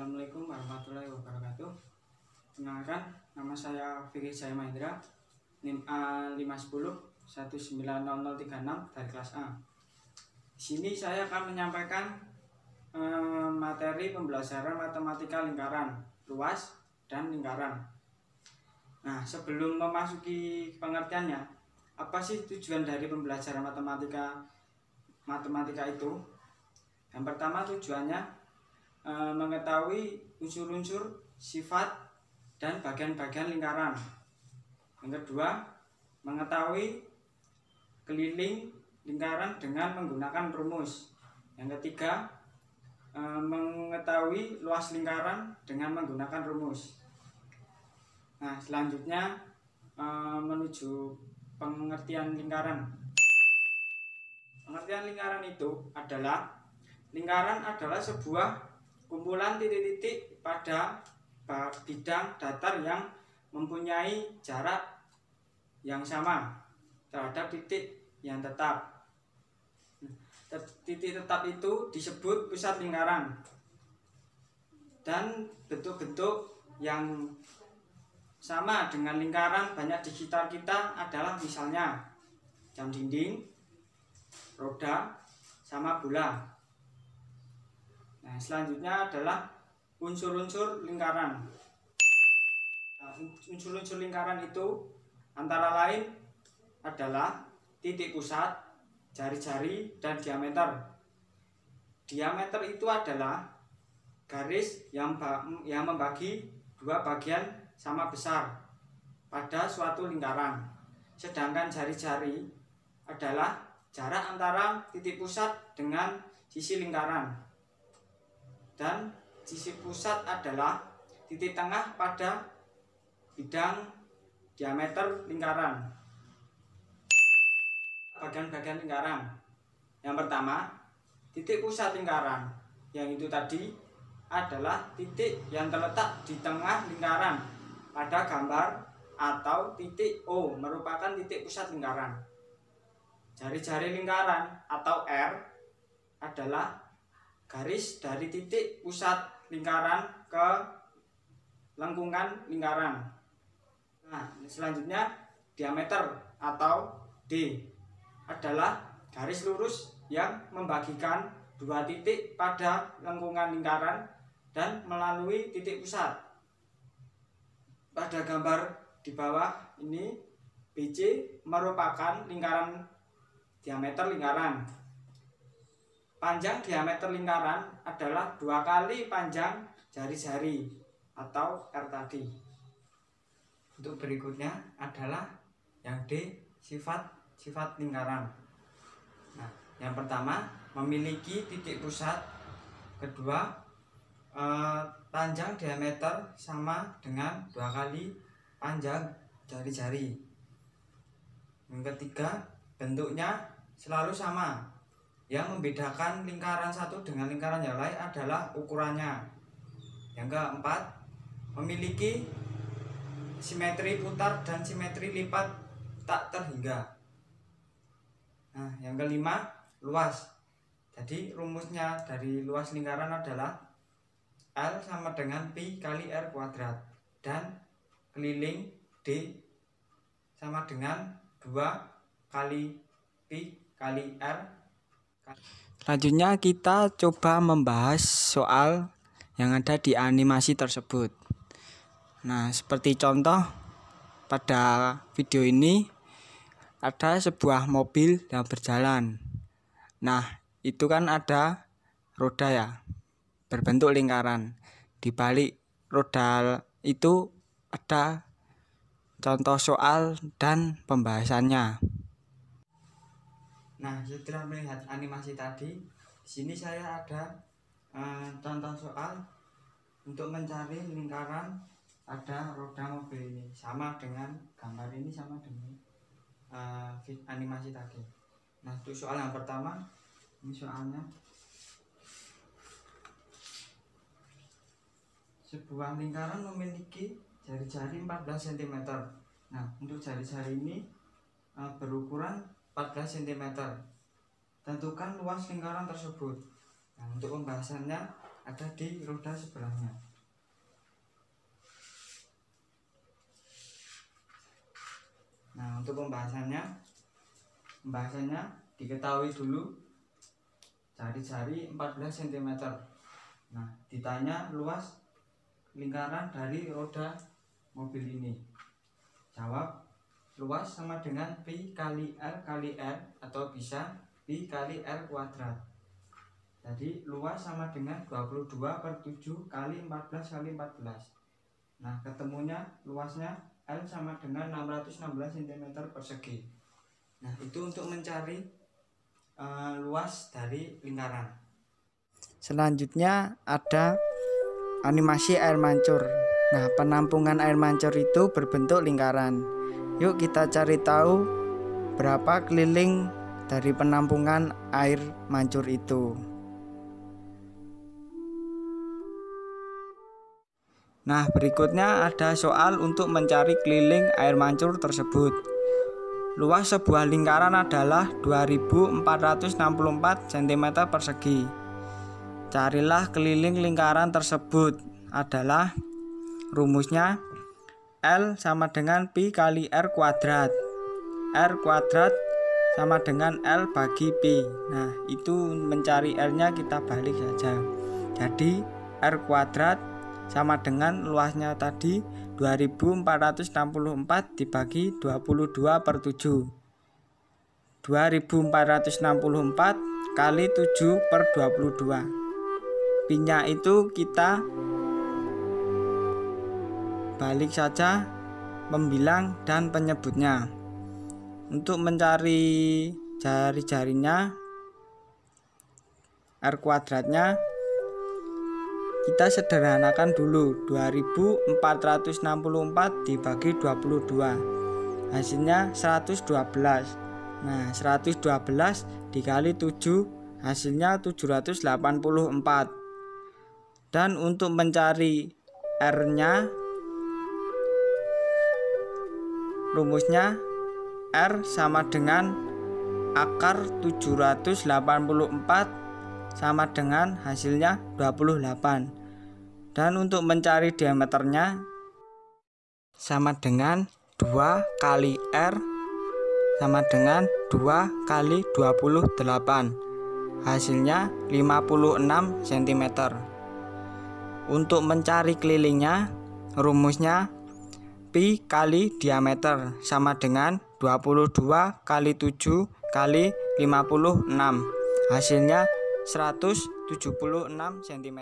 Assalamualaikum warahmatullahi wabarakatuh. Perkenalkan, nama saya Fikri Jaya Mahendra, NIM A510-19036 dari kelas A. Di sini saya akan menyampaikan materi pembelajaran matematika lingkaran luas dan lingkaran. Nah, sebelum memasuki pengertiannya, apa sih tujuan dari pembelajaran matematika itu? Yang pertama, tujuannya mengetahui unsur-unsur, sifat, dan bagian-bagian lingkaran. Yang kedua, mengetahui keliling lingkaran dengan menggunakan rumus. Yang ketiga, mengetahui luas lingkaran dengan menggunakan rumus. Nah, selanjutnya menuju pengertian lingkaran. Pengertian lingkaran itu adalah lingkaran adalah sebuah kumpulan titik-titik pada bidang datar yang mempunyai jarak yang sama terhadap titik yang tetap. Titik tetap itu disebut pusat lingkaran. Dan bentuk-bentuk yang sama dengan lingkaran banyak di sekitar kita adalah misalnya jam dinding, roda, sama bola. Nah, selanjutnya adalah unsur-unsur lingkaran. Unsur-unsur lingkaran itu antara lain adalah titik pusat, jari-jari, dan diameter. Diameter itu adalah garis yang membagi dua bagian sama besar pada suatu lingkaran. Sedangkan jari-jari adalah jarak antara titik pusat dengan sisi lingkaran. Dan sisi pusat adalah titik tengah pada bidang diameter lingkaran. Bagian-bagian lingkaran. Yang pertama, titik pusat lingkaran, yang itu tadi adalah titik yang terletak di tengah lingkaran. Pada gambar atau titik O merupakan titik pusat lingkaran. Jari-jari lingkaran atau R adalah garis dari titik pusat lingkaran ke lengkungan lingkaran. Nah, selanjutnya diameter atau D adalah garis lurus yang membagikan dua titik pada lengkungan lingkaran dan melalui titik pusat. Pada gambar di bawah ini, BC merupakan lingkaran diameter lingkaran. Panjang diameter lingkaran adalah 2 kali panjang jari-jari atau R tadi. Untuk berikutnya adalah yang D, sifat lingkaran. Nah, yang pertama memiliki titik pusat. Kedua, panjang diameter sama dengan 2 kali panjang jari-jari. Yang ketiga, bentuknya selalu sama. Yang membedakan lingkaran satu dengan lingkaran yang lain adalah ukurannya. Yang keempat, memiliki simetri putar dan simetri lipat tak terhingga. Nah, yang kelima, luas. Jadi rumusnya dari luas lingkaran adalah L sama dengan pi kali R kuadrat, dan keliling D sama dengan 2 kali pi kali R. Selanjutnya kita coba membahas soal yang ada di animasi tersebut. Nah, seperti contoh pada video ini ada sebuah mobil yang berjalan. Nah, itu kan ada roda ya, berbentuk lingkaran. Di balik roda itu ada contoh soal dan pembahasannya. Nah, setelah melihat animasi tadi, di sini saya ada contoh soal untuk mencari lingkaran pada roda mobil ini, sama dengan gambar ini, sama dengan animasi tadi. Nah, untuk soal yang pertama, ini soalnya sebuah lingkaran memiliki jari-jari 14 cm. Nah, untuk jari-jari ini berukuran 14 cm. Tentukan luas lingkaran tersebut. Nah, untuk pembahasannya ada di roda sebelahnya. Nah, untuk pembahasannya diketahui dulu jari-jari 14 cm. Nah, ditanya luas lingkaran dari roda mobil ini. Jawab, luas sama dengan pi kali R kali R, atau bisa pi kali R kuadrat. Jadi luas sama dengan 22/7 kali 14 kali 14. Nah, ketemunya luasnya L sama dengan 616 cm persegi. Nah, itu untuk mencari luas dari lingkaran. Selanjutnya ada animasi air mancur. Nah, penampungan air mancur itu berbentuk lingkaran. Yuk kita cari tahu berapa keliling dari penampungan air mancur itu. Nah, berikutnya ada soal untuk mencari keliling air mancur tersebut. Luas sebuah lingkaran adalah 2464 cm persegi. Carilah keliling lingkaran tersebut. Adalah rumusnya L sama dengan pi kali R kuadrat. R kuadrat sama dengan L bagi pi. Nah, itu mencari R-nya kita balik saja. Jadi R kuadrat sama dengan luasnya tadi 2464 dibagi 22/7. 2464 kali 7/22. Pi-nya itu kita balik saja pembilang dan penyebutnya. Untuk mencari jari-jarinya R kuadratnya, kita sederhanakan dulu. 2464 dibagi 22, hasilnya 112. Nah, 112 dikali 7 hasilnya 784. Dan untuk mencari R-nya, rumusnya R sama dengan akar 784 sama dengan hasilnya 28. Dan untuk mencari diameternya sama dengan 2 kali R sama dengan 2 kali 28, hasilnya 56 cm. Untuk mencari kelilingnya, rumusnya pi kali diameter sama dengan 22 kali 7 kali 56, hasilnya 176 cm.